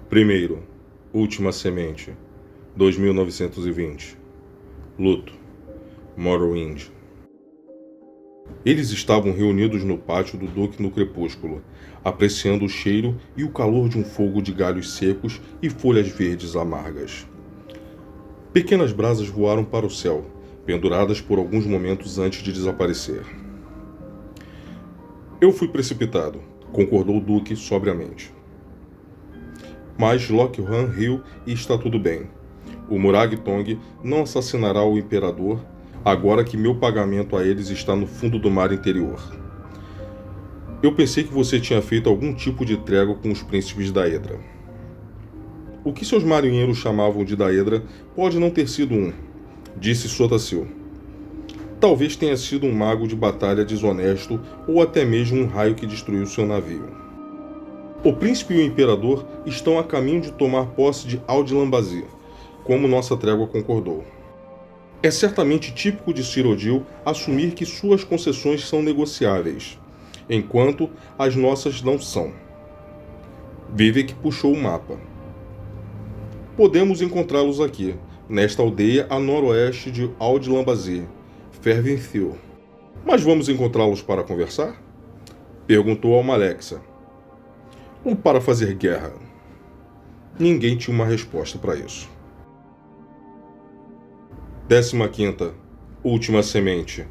Primeiro, Última Semente, 2920. Luto, Morrowind. Eles estavam reunidos no pátio do Duque no crepúsculo, apreciando o cheiro e o calor de um fogo de galhos secos e folhas verdes amargas. Pequenas brasas voaram para o céu, penduradas por alguns momentos antes de desaparecer. Eu fui precipitado, concordou o Duque sobriamente. Mas Lockhorn riu e está tudo bem. O Murag Tong não assassinará o Imperador, agora que meu pagamento a eles está no fundo do mar interior. Eu pensei que você tinha feito algum tipo de trégua com os príncipes da Edra. O que seus marinheiros chamavam de Daedra pode não ter sido um, disse Sotacil. Talvez tenha sido um mago de batalha desonesto ou até mesmo um raio que destruiu seu navio. O príncipe e o imperador estão a caminho de tomar posse de Aldilambazi, como nossa trégua concordou. É certamente típico de Cyrodiil assumir que suas concessões são negociáveis, enquanto as nossas não são. Vivek puxou o mapa. Podemos encontrá-los aqui, nesta aldeia a noroeste de Aldilambazi, Ferventhil. Mas vamos encontrá-los para conversar? Perguntou Almalexia. Ou para fazer guerra? Ninguém tinha uma resposta para isso. 15ª, Última Semente,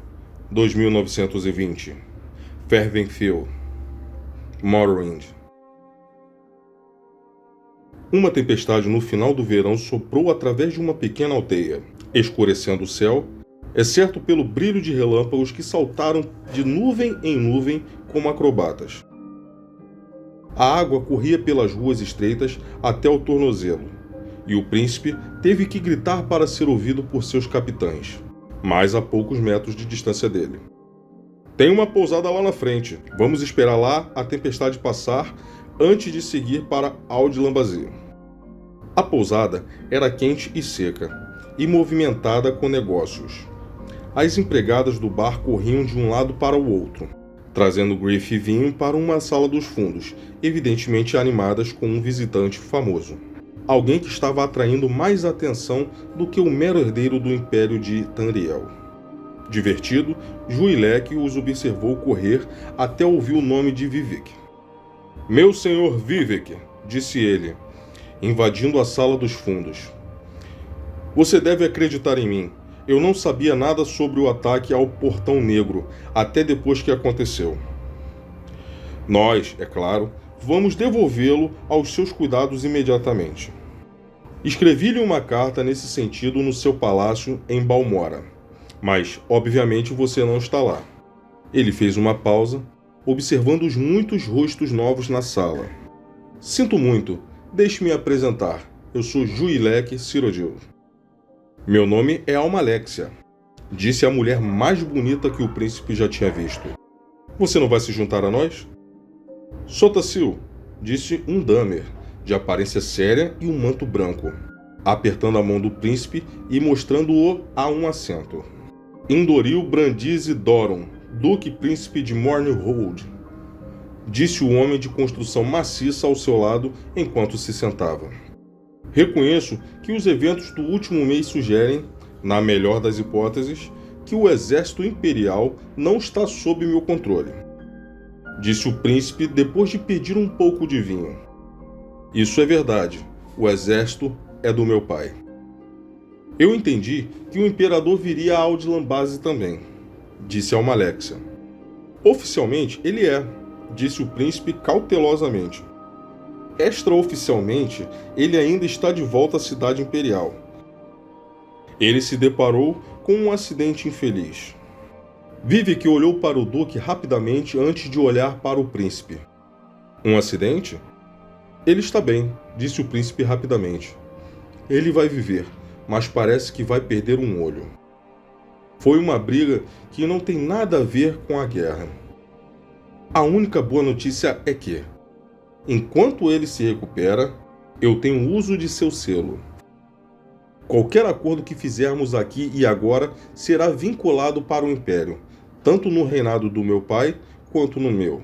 2920. Ferventhil, Morrowind. Uma tempestade no final do verão soprou através de uma pequena aldeia, escurecendo o céu, exceto pelo brilho de relâmpagos que saltaram de nuvem em nuvem como acrobatas. A água corria pelas ruas estreitas até o tornozelo, e o príncipe teve que gritar para ser ouvido por seus capitães, mas a poucos metros de distância dele. Tem uma pousada lá na frente. Vamos esperar lá a tempestade passar antes de seguir para Aldilambazi. A pousada era quente e seca, e movimentada com negócios. As empregadas do bar corriam de um lado para o outro, trazendo grife e vinho para uma sala dos fundos, evidentemente animadas com um visitante famoso. Alguém que estava atraindo mais atenção do que o mero herdeiro do Império de Tamriel. Divertido, Juilek os observou correr até ouvir o nome de Vivek. Meu senhor Vivek, disse ele, invadindo a sala dos fundos. Você deve acreditar em mim. Eu não sabia nada sobre o ataque ao Portão Negro, até depois que aconteceu. Nós, é claro, vamos devolvê-lo aos seus cuidados imediatamente. Escrevi-lhe uma carta nesse sentido no seu palácio em Balmora, mas, obviamente, você não está lá. Ele fez uma pausa, observando os muitos rostos novos na sala. Sinto muito, deixe-me apresentar. Eu sou Juilek Cyrodiil. Meu nome é Almalexia, disse a mulher mais bonita que o príncipe já tinha visto. Você não vai se juntar a nós? Sotacil, disse um damer, de aparência séria e um manto branco, apertando a mão do príncipe e mostrando-o a um assento. Indoril Brandize Doron, Duque Príncipe de Morninghold, disse o homem de construção maciça ao seu lado enquanto se sentava. Reconheço que os eventos do último mês sugerem, na melhor das hipóteses, que o exército imperial não está sob meu controle, disse o príncipe depois de pedir um pouco de vinho. Isso é verdade. O exército é do meu pai. Eu entendi que o imperador viria a Aldilambazi também, disse Almalexia. Oficialmente, ele é, disse o príncipe cautelosamente. Extraoficialmente, ele ainda está de volta à cidade imperial. Ele se deparou com um acidente infeliz. Vivek olhou para o duque rapidamente antes de olhar para o príncipe. Um acidente? Ele está bem, disse o príncipe rapidamente. Ele vai viver, mas parece que vai perder um olho. Foi uma briga que não tem nada a ver com a guerra. A única boa notícia é que, enquanto ele se recupera, eu tenho uso de seu selo. Qualquer acordo que fizermos aqui e agora será vinculado para o Império, tanto no reinado do meu pai quanto no meu.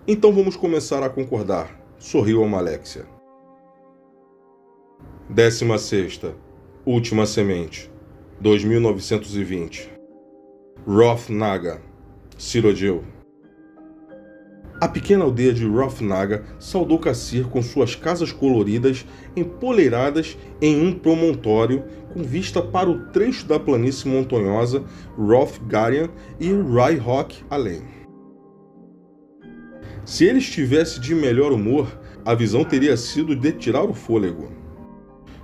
Então vamos começar a concordar, sorriu Amalexia. 16ª, Última Semente, 2920. Roth Naga, Cyrodiil. A pequena aldeia de Roth Naga saudou Cassir com suas casas coloridas empoleiradas em um promontório com vista para o trecho da planície montanhosa Roth Garian e Rhyhawk além. Se ele estivesse de melhor humor, a visão teria sido de tirar o fôlego.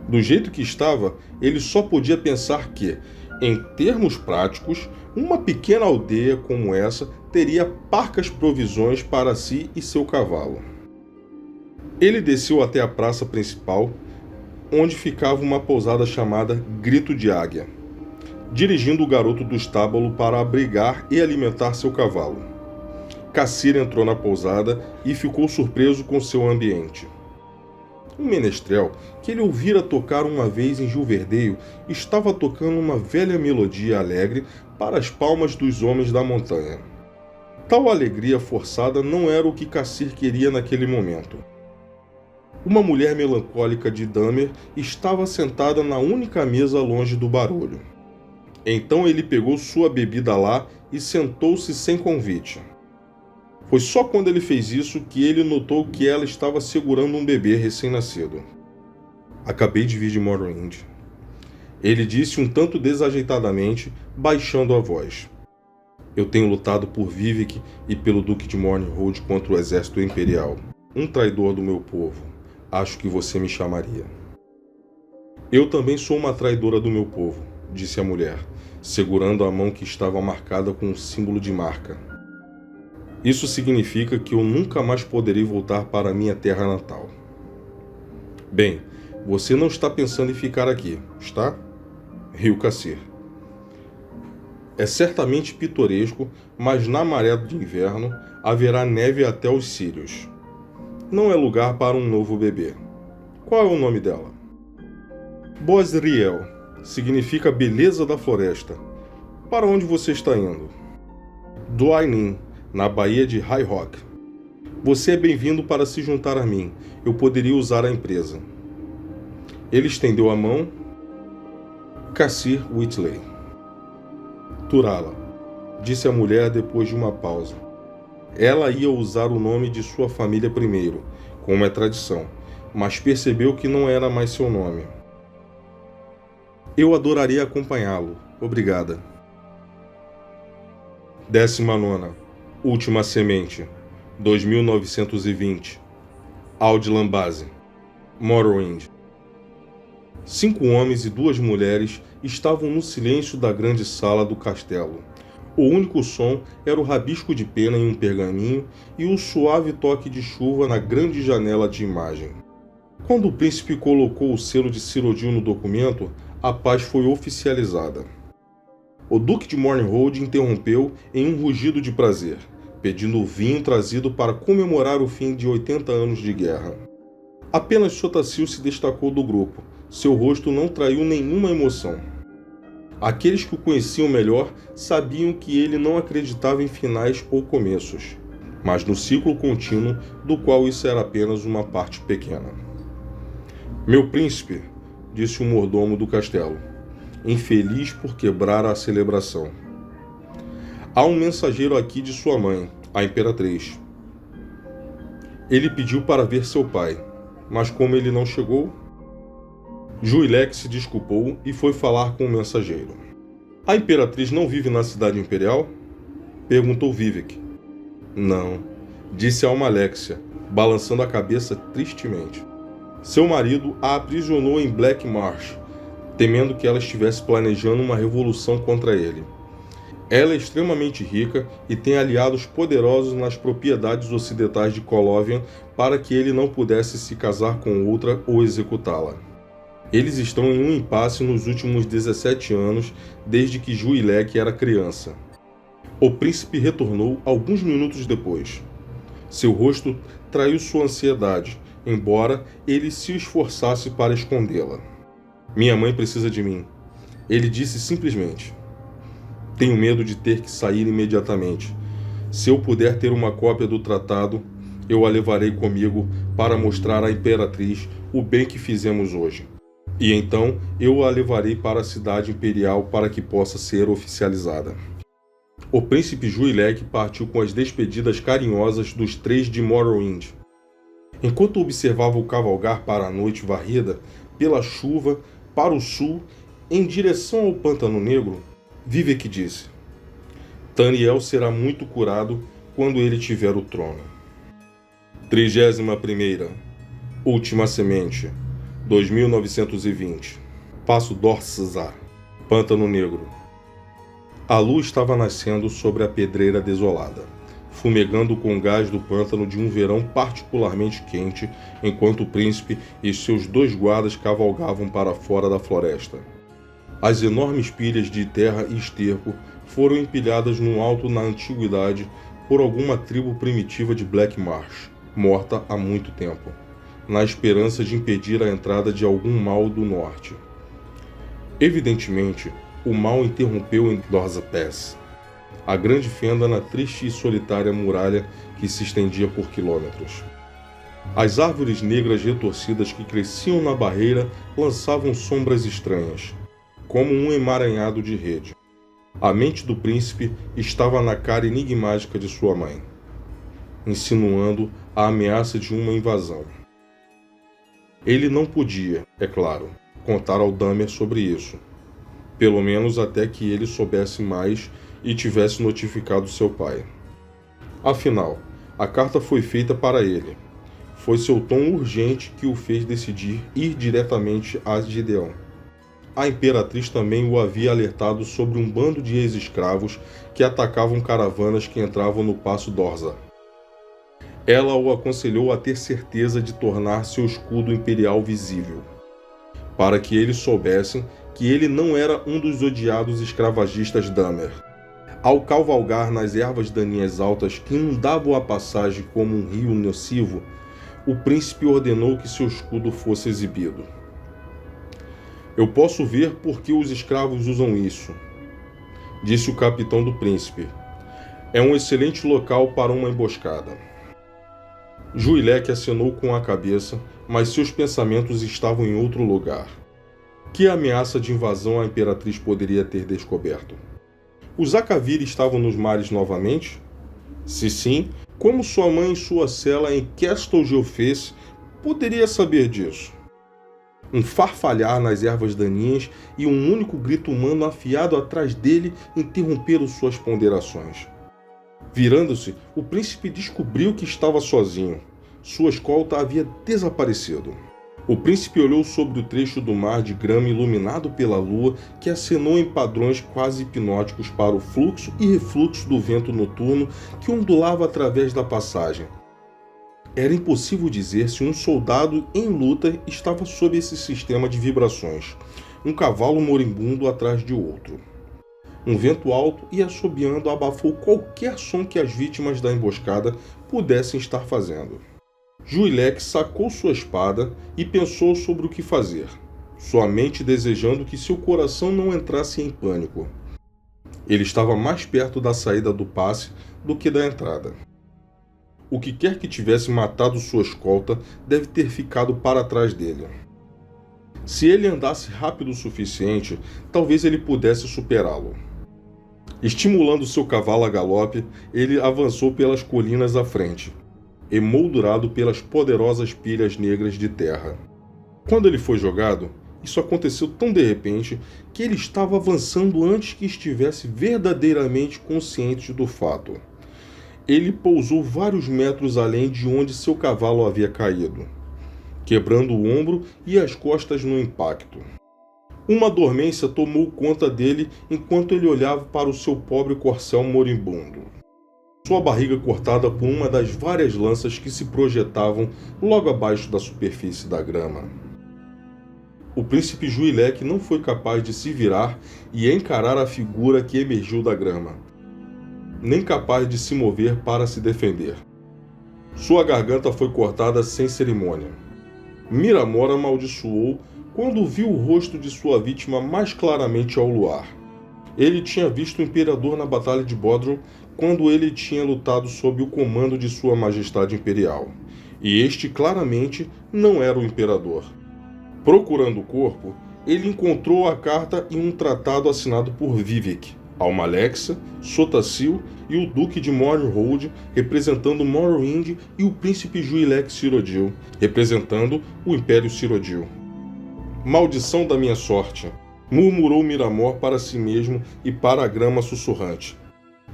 Do jeito que estava, ele só podia pensar que, em termos práticos, uma pequena aldeia como essa teria parcas provisões para si e seu cavalo. Ele desceu até a praça principal, onde ficava uma pousada chamada Grito de Águia, dirigindo o garoto do estábulo para abrigar e alimentar seu cavalo. Cassir entrou na pousada e ficou surpreso com seu ambiente. Um menestrel, que ele ouvira tocar uma vez em Gilverdeio, estava tocando uma velha melodia alegre para as palmas dos homens da montanha. Tal alegria forçada não era o que Cassir queria naquele momento. Uma mulher melancólica de Dahmer estava sentada na única mesa longe do barulho. Então ele pegou sua bebida lá e sentou-se sem convite. Foi só quando ele fez isso que ele notou que ela estava segurando um bebê recém-nascido. Acabei de vir de Morrowind. Ele disse um tanto desajeitadamente, baixando a voz. Eu tenho lutado por Vivec e pelo Duque de Mournhold contra o exército imperial. Um traidor do meu povo. Acho que você me chamaria. Eu também sou uma traidora do meu povo, disse a mulher, segurando a mão que estava marcada com um símbolo de marca. Isso significa que eu nunca mais poderei voltar para minha terra natal. Bem, você não está pensando em ficar aqui, está? Riu Cassir. É certamente pitoresco, mas na maré de inverno haverá neve até os cílios. Não é lugar para um novo bebê. Qual é o nome dela? Bosriel. Significa beleza da floresta. Para onde você está indo? Dwaynin, na Baía de Rhyhawk. Você é bem-vindo para se juntar a mim. Eu poderia usar a empresa. Ele estendeu a mão. Cassir Whitley. Turala, disse a mulher depois de uma pausa. Ela ia usar o nome de sua família primeiro, como é tradição, mas percebeu que não era mais seu nome. Eu adoraria acompanhá-lo. Obrigada. 19ª, Última Semente, 2920. Audlan Base, Morrowind. 5 homens e 2 mulheres estavam no silêncio da grande sala do castelo. O único som era o rabisco de pena em um pergaminho e o suave toque de chuva na grande janela de imagem. Quando o príncipe colocou o selo de Cyrodiil no documento, a paz foi oficializada. O Duque de Mournhold interrompeu em um rugido de prazer, pedindo o vinho trazido para comemorar o fim de 80 anos de guerra. Apenas Sotacil se destacou do grupo. Seu rosto não traiu nenhuma emoção. Aqueles que o conheciam melhor sabiam que ele não acreditava em finais ou começos, mas no ciclo contínuo do qual isso era apenas uma parte pequena. Meu príncipe, disse o mordomo do castelo, infeliz por quebrar a celebração. Há um mensageiro aqui de sua mãe, a Imperatriz. Ele pediu para ver seu pai, mas como ele não chegou, Juilek se desculpou e foi falar com o mensageiro. A Imperatriz não vive na cidade imperial? Perguntou Vivec. Não, disse Almalexia, balançando a cabeça tristemente. Seu marido a aprisionou em Black Marsh, temendo que ela estivesse planejando uma revolução contra ele. Ela é extremamente rica e tem aliados poderosos nas propriedades ocidentais de Colovian para que ele não pudesse se casar com outra ou executá-la. Eles estão em um impasse nos últimos 17 anos, desde que Juilek era criança. O príncipe retornou alguns minutos depois. Seu rosto traiu sua ansiedade, embora ele se esforçasse para escondê-la. Minha mãe precisa de mim. Ele disse simplesmente. Tenho medo de ter que sair imediatamente. Se eu puder ter uma cópia do tratado, eu a levarei comigo para mostrar à imperatriz o bem que fizemos hoje. E então eu a levarei para a cidade imperial para que possa ser oficializada. O príncipe Juilek partiu com as despedidas carinhosas dos 3 de Morrowind. Enquanto observava o cavalgar para a noite varrida pela chuva para o sul, em direção ao Pântano Negro, Vivek disse: Taniel será muito curado quando ele tiver o trono. 31ª. Última Semente, 2920. Passo Dorsazar, Pântano Negro. A lua estava nascendo sobre a pedreira desolada, fumegando com o gás do pântano de um verão particularmente quente, enquanto o príncipe e seus 2 guardas cavalgavam para fora da floresta. As enormes pilhas de terra e esterco foram empilhadas no alto na antiguidade por alguma tribo primitiva de Black Marsh, morta há muito tempo, na esperança de impedir a entrada de algum mal do norte. Evidentemente, o mal interrompeu em Dorza Pass, a grande fenda na triste e solitária muralha que se estendia por quilômetros. As árvores negras retorcidas que cresciam na barreira lançavam sombras estranhas, como um emaranhado de rede. A mente do príncipe estava na cara enigmática de sua mãe, insinuando a ameaça de uma invasão. Ele não podia, é claro, contar ao Damer sobre isso, pelo menos até que ele soubesse mais e tivesse notificado seu pai. Afinal, a carta foi feita para ele. Foi seu tom urgente que o fez decidir ir diretamente a Gideon. A imperatriz também o havia alertado sobre um bando de ex-escravos que atacavam caravanas que entravam no Passo Dorza. Ela o aconselhou a ter certeza de tornar seu escudo imperial visível, para que eles soubessem que ele não era um dos odiados escravagistas Damer. Ao cavalgar nas ervas daninhas altas que inundavam a passagem como um rio nocivo, o príncipe ordenou que seu escudo fosse exibido. Eu posso ver por que os escravos usam isso, disse o capitão do príncipe. É um excelente local para uma emboscada. Juilek acenou com a cabeça, mas seus pensamentos estavam em outro lugar. Que ameaça de invasão a imperatriz poderia ter descoberto? Os Akavir estavam nos mares novamente? Se sim, como sua mãe em sua cela em Castle Geoffes poderia saber disso? Um farfalhar nas ervas daninhas e um único grito humano afiado atrás dele interromperam suas ponderações. Virando-se, o príncipe descobriu que estava sozinho. Sua escolta havia desaparecido. O príncipe olhou sobre o trecho do mar de grama iluminado pela lua que acenou em padrões quase hipnóticos para o fluxo e refluxo do vento noturno que ondulava através da passagem. Era impossível dizer se um soldado em luta estava sob esse sistema de vibrações, um cavalo moribundo atrás de outro. Um vento alto e assobiando abafou qualquer som que as vítimas da emboscada pudessem estar fazendo. Juilek sacou sua espada e pensou sobre o que fazer, sua mente desejando que seu coração não entrasse em pânico. Ele estava mais perto da saída do passe do que da entrada. O que quer que tivesse matado sua escolta deve ter ficado para trás dele. Se ele andasse rápido o suficiente, talvez ele pudesse superá-lo. Estimulando seu cavalo a galope, ele avançou pelas colinas à frente, emoldurado pelas poderosas pilhas negras de terra. Quando ele foi jogado, isso aconteceu tão de repente que ele estava avançando antes que estivesse verdadeiramente consciente do fato. Ele pousou vários metros além de onde seu cavalo havia caído, quebrando o ombro e as costas no impacto. Uma dormência tomou conta dele enquanto ele olhava para o seu pobre corcel moribundo. Sua barriga cortada por uma das várias lanças que se projetavam logo abaixo da superfície da grama. O príncipe Juilek não foi capaz de se virar e encarar a figura que emergiu da grama, nem capaz de se mover para se defender. Sua garganta foi cortada sem cerimônia. Miramor amaldiçoou quando viu o rosto de sua vítima mais claramente ao luar. Ele tinha visto o imperador na Batalha de Bodrum quando ele tinha lutado sob o comando de Sua Majestade Imperial. E este claramente não era o imperador. Procurando o corpo, ele encontrou a carta em um tratado assinado por Vivek, Alma-Alexa, Sotacil e o Duque de Morrowind, representando Morrowind, e o Príncipe Juilek Cyrodiil, representando o Império Cyrodiil. Maldição da minha sorte, murmurou Miramor para si mesmo e para a grama sussurrante.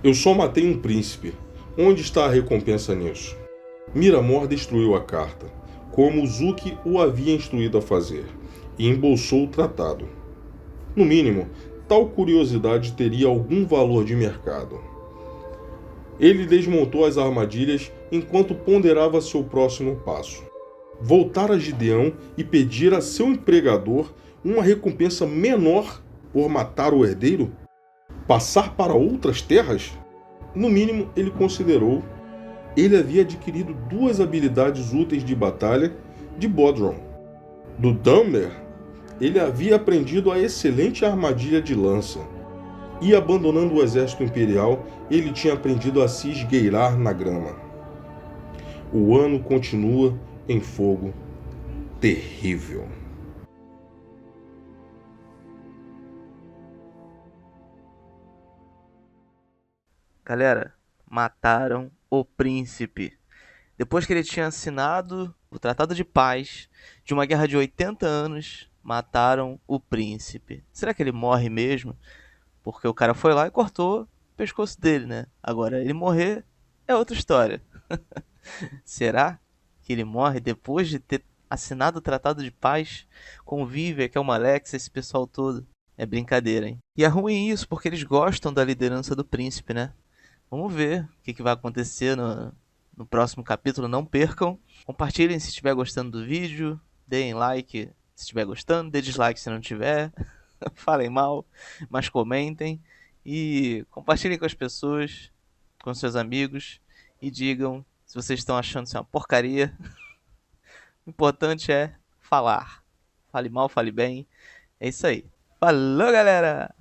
Eu só matei um príncipe. Onde está a recompensa nisso? Miramor destruiu a carta, como Zuki o havia instruído a fazer, e embolsou o tratado. No mínimo, tal curiosidade teria algum valor de mercado. Ele desmontou as armadilhas enquanto ponderava seu próximo passo. Voltar a Gideão e pedir a seu empregador uma recompensa menor por matar o herdeiro? Passar para outras terras? No mínimo, ele considerou. Ele havia adquirido 2 habilidades úteis de batalha de Bodrum. Do Dunmer, ele havia aprendido a excelente armadilha de lança. E abandonando o exército imperial, ele tinha aprendido a se esgueirar na grama. O ano continua em fogo terrível. Galera, mataram o príncipe. Depois que ele tinha assinado o Tratado de Paz de uma guerra de 80 anos, mataram o príncipe. Será que ele morre mesmo? Porque o cara foi lá e cortou o pescoço dele, né? Agora, ele morrer é outra história. Será que ele morre depois de ter assinado o Tratado de Paz com o Vivek, o Alex, esse pessoal todo? É brincadeira, hein? E é ruim isso, porque eles gostam da liderança do príncipe, né? Vamos ver o que vai acontecer no próximo capítulo. Não percam. Compartilhem se estiver gostando do vídeo. Deem like se estiver gostando. Dê dislike se não tiver. Falem mal, mas comentem. E compartilhem com as pessoas, com seus amigos. E digam se vocês estão achando isso uma porcaria. O importante é falar. Fale mal, fale bem. É isso aí. Falou, galera!